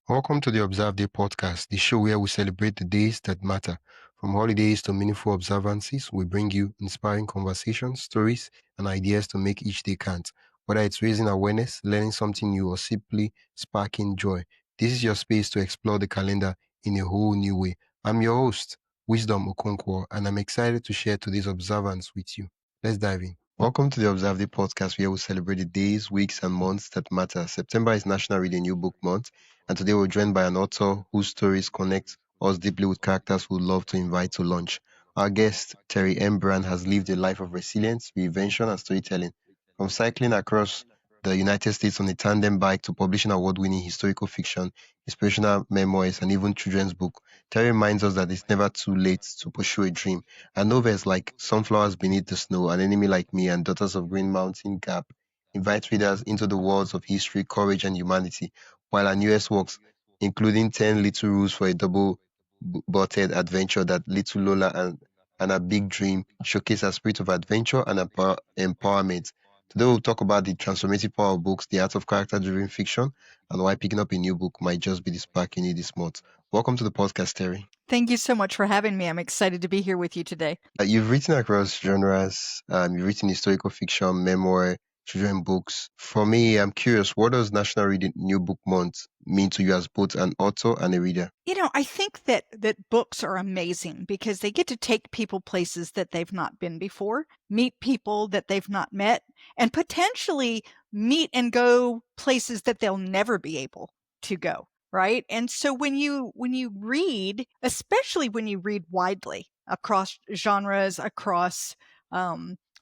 Welcome to the Observe Day podcast, the show where we celebrate the days that matter. From holidays to meaningful observances, we bring you inspiring conversations, stories, and ideas to make each day count. Whether it's raising awareness, learning something new, or simply sparking joy, this is your space to explore the calendar in a whole new way. I'm your host, Wisdom Okonkwo, and I'm excited to share today's observance with you. Let's dive in. Welcome to the Observe Day podcast, where we celebrate the days, weeks, and months that matter. September is National Read a New Book Month, and today we're joined by an author whose stories connect us deeply with characters we'd love to invite to lunch. Our guest, Teri M has lived a life of resilience, reinvention, and storytelling. From cycling across the United States on a tandem bike to publishing award-winning historical fiction, inspirational memoirs, and even children's book, Terry reminds us that it's never too late to pursue a dream. Her novels like Sunflowers Beneath the Snow, An Enemy Like Me, and Daughters of Green Mountain Gap invite readers into the worlds of history, courage, and humanity, while her newest works, including 10 Little Rules for a Double-Butted Adventure that Little Lola and Her Big Dream, showcase her spirit of adventure and empowerment. Today we'll talk about the transformative power of books, the art of character-driven fiction, and why picking up a new book might just be the spark you need this month. Welcome to the podcast, Terry. Thank you so much for having me. I'm excited to be here with you today. You've written across genres. You've written historical fiction, memoir, children books. For me, I'm curious, what does National Reading New Book Month mean to you as both an author and a reader? I think that books are amazing because they get to take people places that they've not been before, meet people that they've not met, and potentially meet and go places that they'll never be able to go. Right. And so when you read, especially when you read widely across genres, across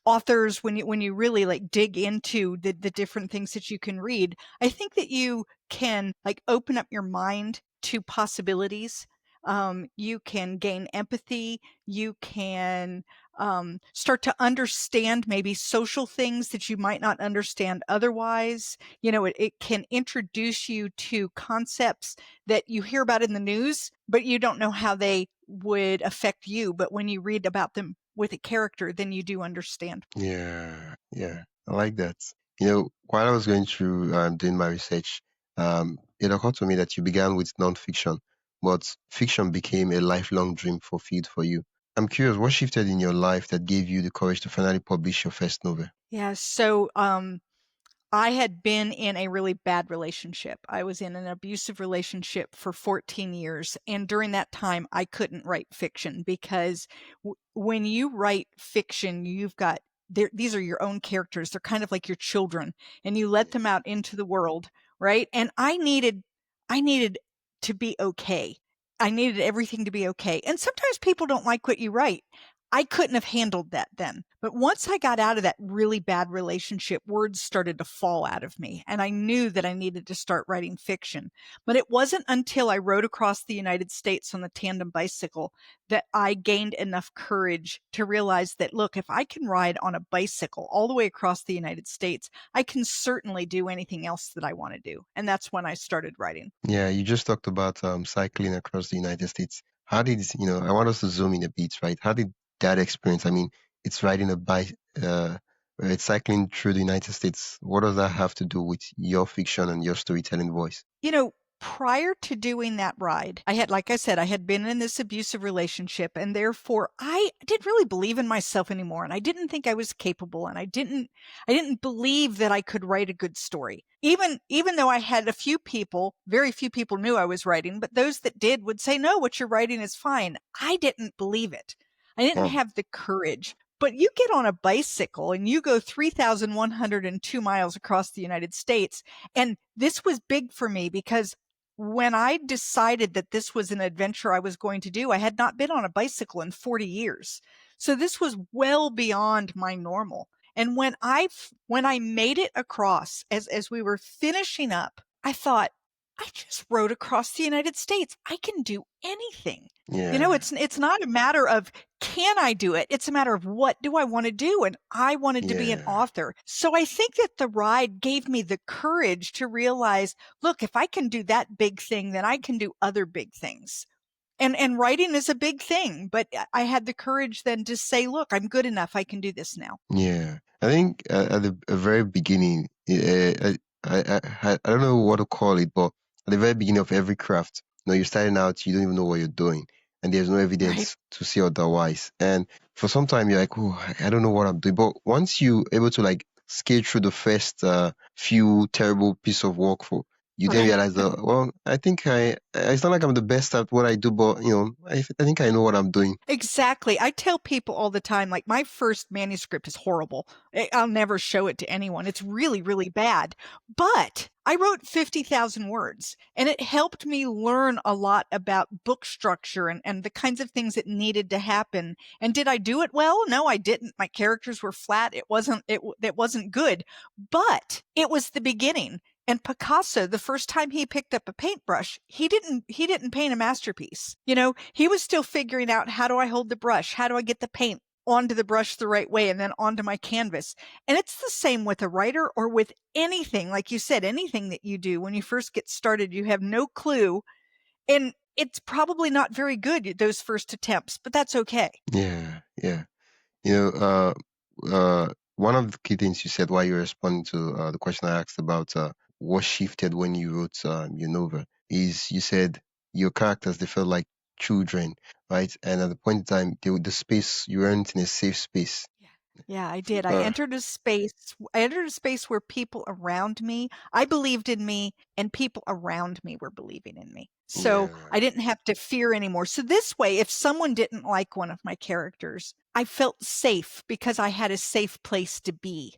authors, when you really like dig into the different things that you can read, I think that you can like open up your mind to possibilities. You can gain empathy. You can start to understand maybe social things that you might not understand otherwise. It can introduce you to concepts that you hear about in the news, but you don't know how they would affect you. But when you read about them with a character, then you do understand. Yeah, I like that. While I was going through doing my research, it occurred to me that you began with nonfiction, but fiction became a lifelong dream fulfilled for you. I'm curious, what shifted in your life that gave you the courage to finally publish your first novel? Yeah. So, I had been in a really bad relationship. I was in an abusive relationship for 14 years. And during that time, I couldn't write fiction because when you write fiction, these are your own characters. They're kind of like your children and you let them out into the world. Right. And I needed to be okay. I needed everything to be okay. And sometimes people don't like what you write. I couldn't have handled that then. But once I got out of that really bad relationship, words started to fall out of me. And I knew that I needed to start writing fiction. But it wasn't until I rode across the United States on the tandem bicycle that I gained enough courage to realize that, look, if I can ride on a bicycle all the way across the United States, I can certainly do anything else that I want to do. And that's when I started writing. Yeah, you just talked about cycling across the United States. How did, I want us to zoom in a bit, right? How did that experience, I mean, it's riding a bike, it's cycling through the United States. What does that have to do with your fiction and your storytelling voice? Prior to doing that ride, like I said, I had been in this abusive relationship, and therefore I didn't really believe in myself anymore. And I didn't think I was capable, and I didn't believe that I could write a good story. Even though I had very few people knew I was writing, but those that did would say, no, what you're writing is fine. I didn't believe it. I didn't have the courage. But you get on a bicycle and you go 3,102 miles across the United States. And this was big for me because when I decided that this was an adventure I was going to do, I had not been on a bicycle in 40 years. So this was well beyond my normal. And when I made it across, as we were finishing up, I thought, I just rode across the United States. I can do anything. Yeah. It's not a matter of can I do it? It's a matter of what do I want to do? And I wanted to be an author. So I think that the ride gave me the courage to realize, look, if I can do that big thing, then I can do other big things. And writing is a big thing, but I had the courage then to say, look, I'm good enough. I can do this now. Yeah. I think at the very beginning, I don't know what to call it, but at the very beginning of every craft. You're starting out, you don't even know what you're doing, and there's no Right. evidence to say otherwise. And for some time, you're like, oh, I don't know what I'm doing. But once you able to like skate through the first few terrible piece of work for, you then Right. realize that, well, I think it's not like I'm the best at what I do, but I think I know what I'm doing. Exactly. I tell people all the time, like, my first manuscript is horrible. I'll never show it to anyone. It's really, really bad. But I wrote 50,000 words, and it helped me learn a lot about book structure and the kinds of things that needed to happen. And did I do it well? No, I didn't. My characters were flat. It wasn't good, but it was the beginning. And Picasso, the first time he picked up a paintbrush, he didn't paint a masterpiece. He was still figuring out, how do I hold the brush? How do I get the paint onto the brush the right way and then onto my canvas? And it's the same with a writer or with anything. Like you said, anything that you do when you first get started, you have no clue, and it's probably not very good, those first attempts, but that's okay. Yeah, yeah. You know, one of the key things you said while you were responding to the question I asked about what shifted when you wrote your novel is you said your characters, they felt like children, right? And at the point in time, the space you weren't in a safe space. Yeah, I did. I Uh, entered a space. I entered a space where people around me, I believed in me, and people around me were believing in me. So I yeah, didn't have to fear anymore. So this way, if someone didn't like one of my characters, I felt safe because I had a safe place to be.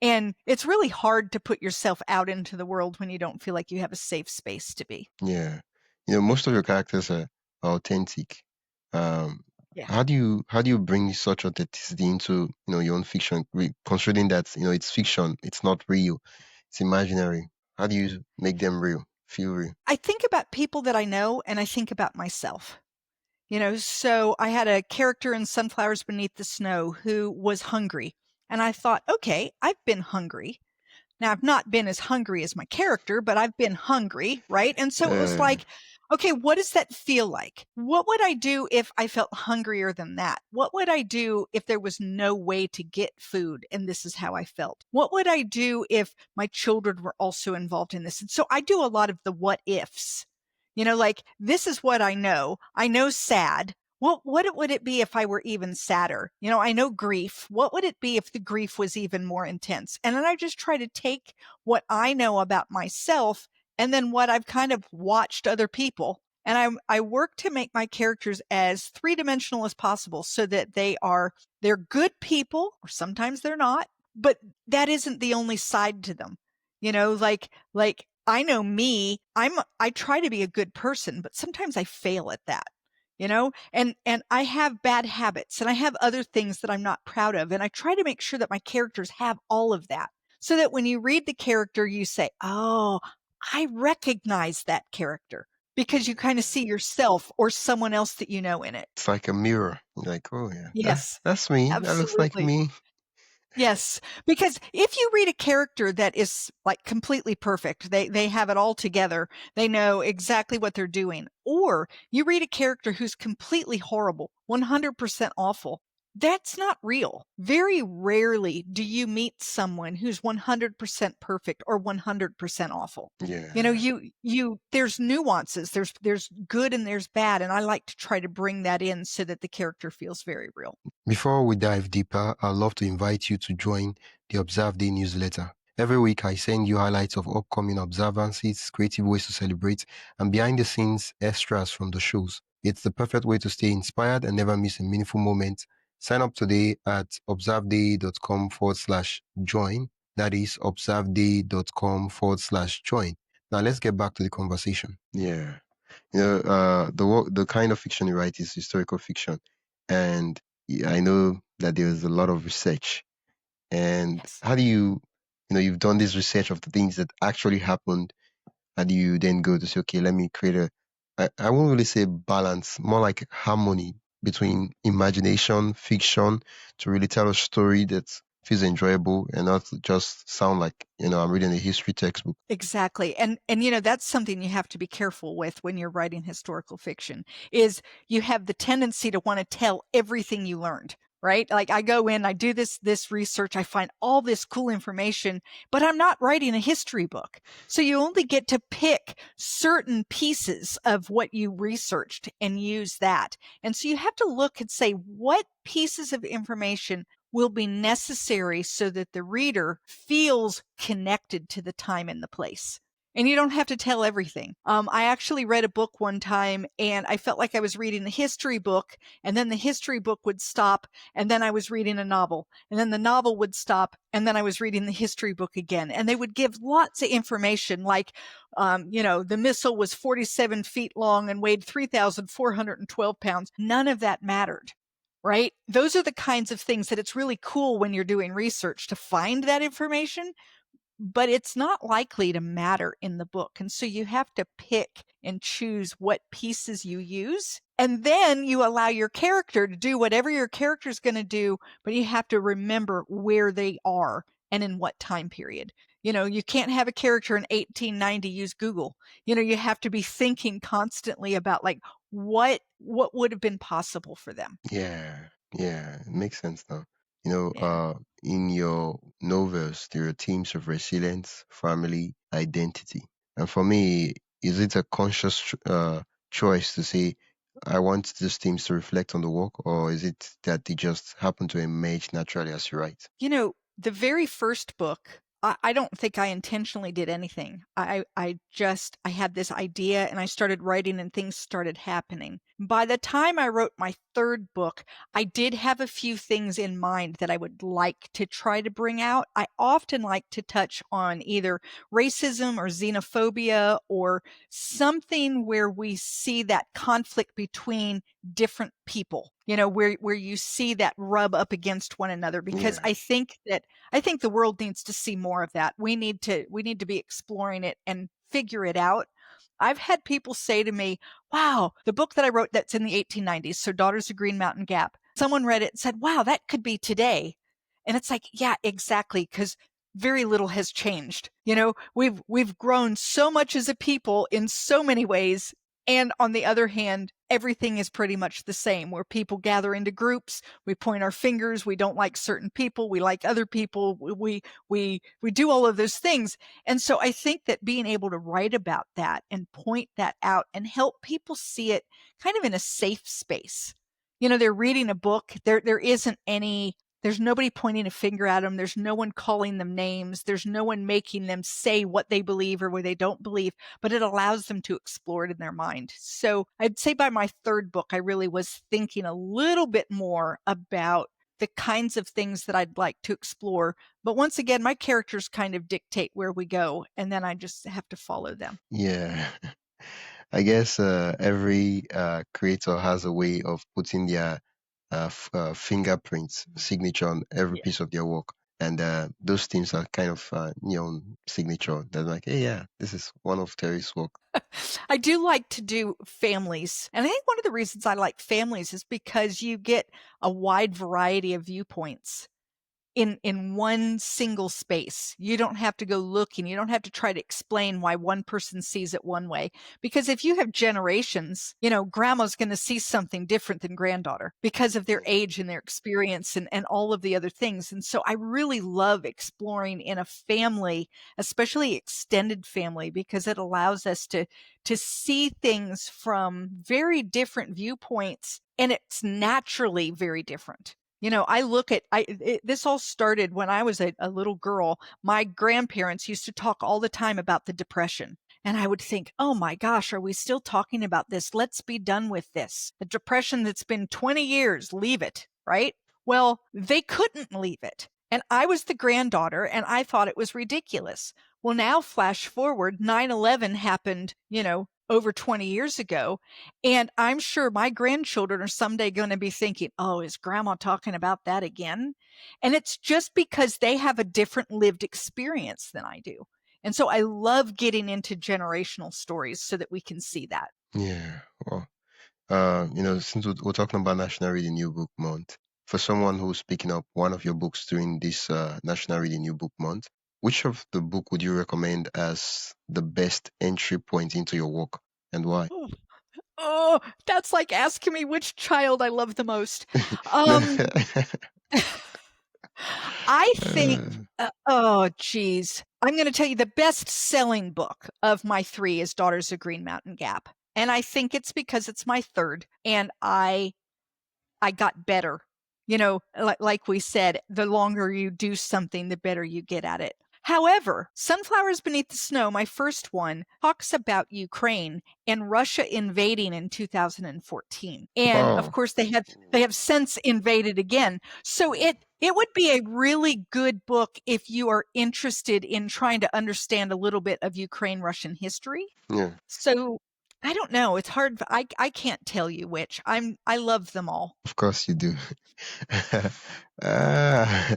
And it's really hard to put yourself out into the world when you don't feel like you have a safe space to be. yeah. Most of your characters are authentic. Um, Yeah. how do you bring such authenticity into your own fiction, considering that it's fiction, it's not real, it's imaginary. How do you make them real, feel real? I think about people that I know and I think about myself. So I had a character in Sunflowers Beneath the Snow who was hungry. And I thought, okay, I've been hungry. Now, I've not been as hungry as my character, but I've been hungry, right? And so it was Uh, like, okay, what does that feel like? What would I do if I felt hungrier than that? What would I do if there was no way to get food and this is how I felt? What would I do if my children were also involved in this? And so I do a lot of the what ifs. Like, this is what I know. I know sad. What would it be if I were even sadder? I know grief. What would it be if the grief was even more intense? And then I just try to take what I know about myself and then what I've kind of watched other people. And I work to make my characters as three-dimensional as possible so that they're good people, or sometimes they're not, but that isn't the only side to them. Like I know me, I try to be a good person, but sometimes I fail at that. And I have bad habits and I have other things that I'm not proud of. And I try to make sure that my characters have all of that so that when you read the character, you say, oh, I recognize that character because you kind of see yourself or someone else that you know in it. it's like a mirror. You're like, oh yeah, Yes, that's me. That looks like absolutely. me. Yes, because if you read a character that is like completely perfect, they have it all together, they know exactly what they're doing, or you read a character who's completely horrible, 100% awful, that's not real. Very rarely do you meet someone who's 100% perfect or 100% awful. Yeah. There's nuances, there's good and there's bad, and I like to try to bring that in so that the character feels very real. Before we dive deeper, I'd love to invite you to join the Observe Day newsletter. Every week, I send you highlights of upcoming observances, creative ways to celebrate, and behind the scenes extras from the shows. It's the perfect way to stay inspired and never miss a meaningful moment. Sign up today at observeday.com/join. That is observeday.com/join. Now, let's get back to the conversation. Yeah. The kind of fiction you write is historical fiction. And yeah, I know that there's a lot of research. And Yes. how do you've done this research of the things that actually happened. How do you then go to say, okay, let me create I won't really say balance, more like harmony between imagination, fiction, to really tell a story that feels enjoyable and not just sound like, I'm reading a history textbook. Exactly. And that's something you have to be careful with when you're writing historical fiction is you have the tendency to want to tell everything you learned. right? Like I go in, I do this research, I find all this cool information, but I'm not writing a history book. So you only get to pick certain pieces of what you researched and use that. And so you have to look and say what pieces of information will be necessary so that the reader feels connected to the time and the place. And you don't have to tell everything. I actually read a book one time and I felt like I was reading a history book, and then the history book would stop, and then I was reading a novel, and then the novel would stop, and then I was reading the history book again. And they would give lots of information like, the missile was 47 feet long and weighed 3,412 pounds. None of that mattered. Right? Those are the kinds of things that it's really cool when you're doing research to find that information, but it's not likely to matter in the book. And so you have to pick and choose what pieces you use. And then you allow your character to do whatever your character is going to do, but you have to remember where they are and in what time period. You can't have a character in 1890 use Google. You have to be thinking constantly about like what would have been possible for them. Yeah, yeah, it makes sense now. Yeah. In your novels, there are themes of resilience, family, identity. And for me, is it a conscious choice to say, I want these themes to reflect on the work, or is it that they just happen to emerge naturally as you write? The very first book, I don't think I intentionally did anything. I had this idea and I started writing and things started happening. By the time I wrote my third book, I did have a few things in mind that I would like to try to bring out. I often like to touch on either racism or xenophobia or something where we see that conflict between different people, where you see that rub up against one another, because Yeah, I think the world needs to see more of that. We need to be exploring it and figure it out. I've had people say to me, wow, the book that I wrote that's in the 1890s, so Daughters of Green Mountain Gap, someone read it and said, wow, that could be today. And it's like, yeah, exactly, because very little has changed. We've grown so much as a people in so many ways. And on the other hand, everything is pretty much the same, where people gather into groups, we point our fingers, we don't like certain people, we like other people, we do all of those things. And so I think that being able to write about that and point that out and help people see it kind of in a safe space. They're reading a book, there isn't any there's nobody pointing a finger at them. There's no one calling them names. There's no one making them say what they believe or what they don't believe, but it allows them to explore it in their mind. So I'd say by my third book, I really was thinking a little bit more about the kinds of things that I'd like to explore. But once again, my characters kind of dictate where we go, and then I just have to follow them. yeah. I guess every creator has a way of putting their fingerprints, signature on every Yeah. piece of their work. And those themes are kind of signature. They're like, hey, yeah, this is one of Terry's work. I do like to do families. And I think one of the reasons I like families is because you get a wide variety of viewpoints in one single space. You don't have to go looking. You don't have to try to explain why one person sees it one way. Because if you have generations, grandma's going to see something different than granddaughter because of their Yeah. age and their experience and all of the other things. And so I really love exploring in a family, especially extended family, because it allows us to see things from very different viewpoints, and it's naturally very different. I look at this all started when I was a little girl. My grandparents used to talk all the time about the Depression. And I would think, oh my gosh, are we still talking about this? Let's be done with this. The Depression that's been 20 years, leave it, right? Well, they couldn't leave it. And I was the granddaughter and I thought it was ridiculous. Well, now flash forward, 9/11 happened, over 20 years ago. And I'm sure my grandchildren are someday going to be thinking, oh, is grandma talking about that again? And it's just because they have a different lived experience than I do. And so I love getting into generational stories so that we can see that. Yeah. Well, since we're talking about National Reading New Book Month, for someone who's picking up one of your books during this National Reading New Book Month, which of the book would you recommend as the best entry point into your work, and why? Oh, that's like asking me which child I love the most. Um, I think, oh, geez. I'm going to tell you the best selling book of my three is Daughters of Green Mountain Gap. And I think it's because it's my third and I got better. You know, like we said, the longer you do something, the better you get at it. However, Sunflowers Beneath the Snow, my first one, talks about Ukraine and Russia invading in 2014. And of Wow. course they have since invaded again. So it would be a really good book if you are interested in trying to understand a little bit of Ukraine Russian history. Yeah, So I don't know. It's hard. I can't tell you which. I love them all. of course you do. uh,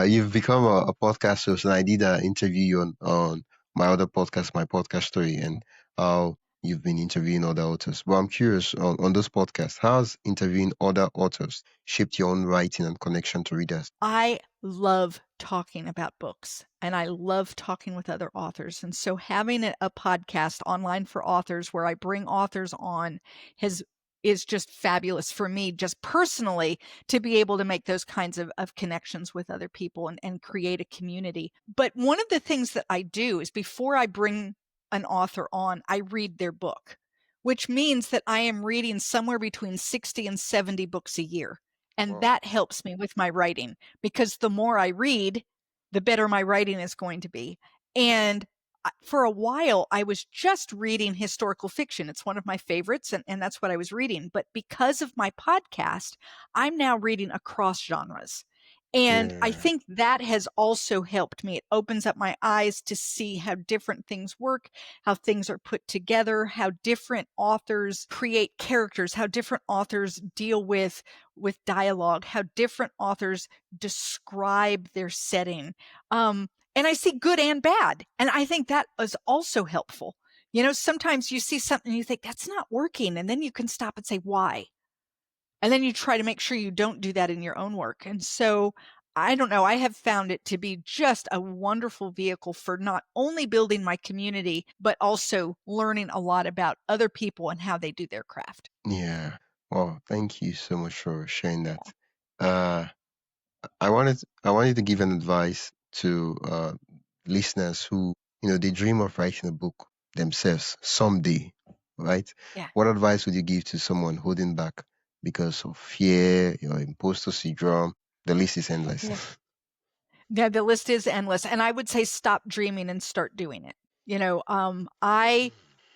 you've become a podcast host, and I did interview you on my other podcast, my podcast story, and how you've been interviewing other authors. But I'm curious on those podcasts, how's interviewing other authors shaped your own writing and connection to readers? I love talking about books and I love talking with other authors. And so having a podcast online for authors where I bring authors on has is just fabulous for me, just personally, to be able to make those kinds of connections with other people and create a community. But one of the things that I do is before I bring an author on, I read their book, which means that I am reading somewhere between 60 and 70 books a year. And Wow. that helps me with my writing because the more I read, the better my writing is going to be. And for a while, I was just reading historical fiction. It's one of my favorites, and that's what I was reading. But because of my podcast, I'm now reading across genres. And I Yeah. think that has also helped me. It opens up my eyes to see how different things work, how things are put together, how different authors create characters, how different authors deal with dialogue, how different authors describe their setting. And I see good and bad. And I think that is also helpful. You know, sometimes you see something and you think that's not working. And then you can stop and say, why? And then you try to make sure you don't do that in your own work. And so I don't know. I have found it to be just a wonderful vehicle for not only building my community, but also learning a lot about other people and how they do their craft. Yeah. Well, thank you so much for sharing that. Uh, I wanted to give an advice to listeners who, they dream of writing a book themselves someday, right? Yeah. What advice would you give to someone holding back because of fear, your imposter syndrome? The list is endless. Yeah. Yeah, the list is endless. And I would say stop dreaming and start doing it. You know,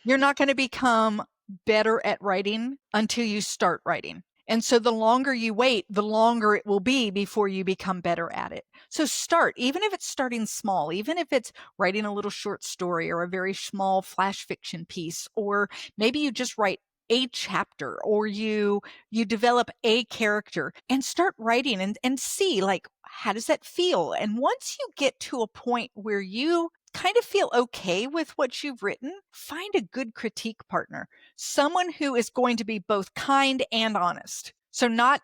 you're not going to become better at writing until you start writing. And so the longer you wait, the longer it will be before you become better at it. So start, even if it's starting small, even if it's writing a little short story or a very small flash fiction piece, or maybe you just write a chapter or you develop a character and start writing and see like how does that feel? And once you get to a point where you kind of feel okay with what you've written, find a good critique partner, someone who is going to be both kind and honest. So not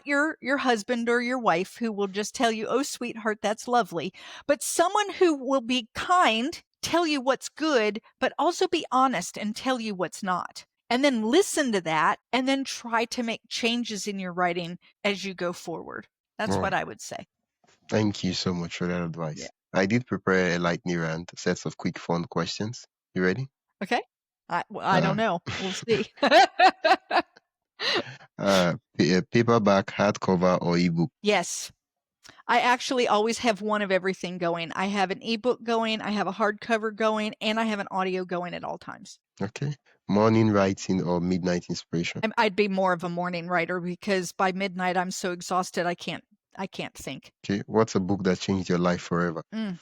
your husband or your wife who will just tell you, "Oh sweetheart, that's lovely," but someone who will be kind, tell you what's good, but also be honest and tell you what's not. And then listen to that and then try to make changes in your writing as you go forward. That's Oh, what I would say. thank you so much for that Yeah. advice. I did prepare a lightning round, sets of quick fun questions. You ready? Okay. I don't Uh, know. We'll see. paperback, hardcover, or ebook? Yes. I actually always have one of everything going. I have an ebook going, I have a hardcover going, and I have an audio going at all times. Okay. Morning writing or midnight inspiration? I'd be more of a morning writer because by midnight I'm so exhausted I can't think. Okay. What's a book that changed your life forever? Mm.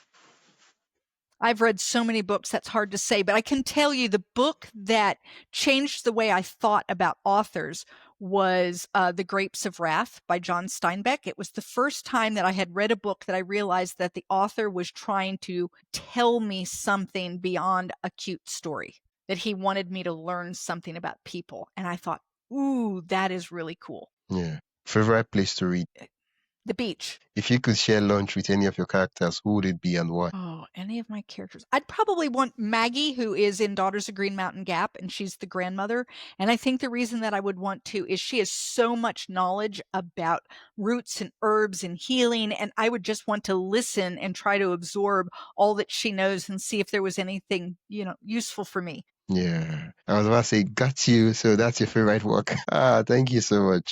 I've read so many books that's hard to say, but I can tell you the book that changed the way I thought about authors was The Grapes of Wrath by John Steinbeck. It was the first time that I had read a book that I realized that the author was trying to tell me something beyond a cute story, that he wanted me to learn something about people. And I thought, ooh, that is really cool. Yeah. Favorite place to read? The beach. If you could share lunch with any of your characters, who would it be and why? Oh, any of my characters. I'd probably want Maggie, who is in Daughters of Green Mountain Gap, and she's the grandmother. And I think the reason that I would want to is she has so much knowledge about roots and herbs and healing. And I would just want to listen and try to absorb all that she knows and see if there was anything, useful for me. Yeah, I was about to say, got you. So that's your favorite work. Thank you so much,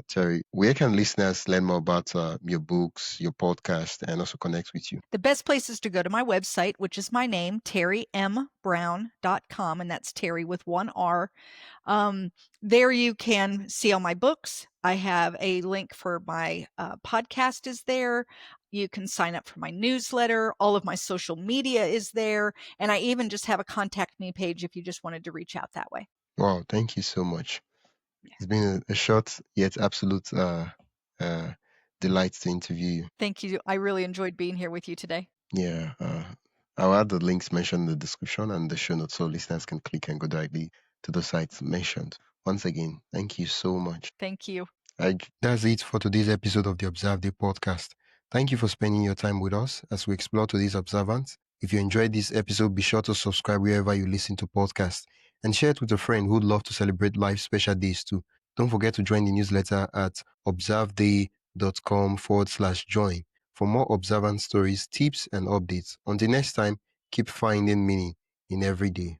Terry. Where can listeners learn more about your books, your podcast, and also connect with you? The best place is to go to my website, which is my name, TeriMBrown.com, and that's Terry with one R. There you can see all my books. I have a link for my podcast is there. You can sign up for my newsletter. All of my social media is there. And I even just have a contact me page if you just wanted to reach out that way. Wow, thank you so much. It's been a short yet absolute delight to interview you. Thank you. I really enjoyed being here with you today. Yeah, I'll add the links mentioned in the description and the show notes so listeners can click and go directly to the sites mentioned. Once again, thank you so much. Thank you. That's it for today's episode of the Observe Day podcast. Thank you for spending your time with us as we explore today's observance. If you enjoyed this episode, be sure to subscribe wherever you listen to podcasts and share it with a friend who'd love to celebrate life special days too. Don't forget to join the newsletter at observeday.com/join for more observance stories, tips, and updates. Until next time, keep finding meaning in every day.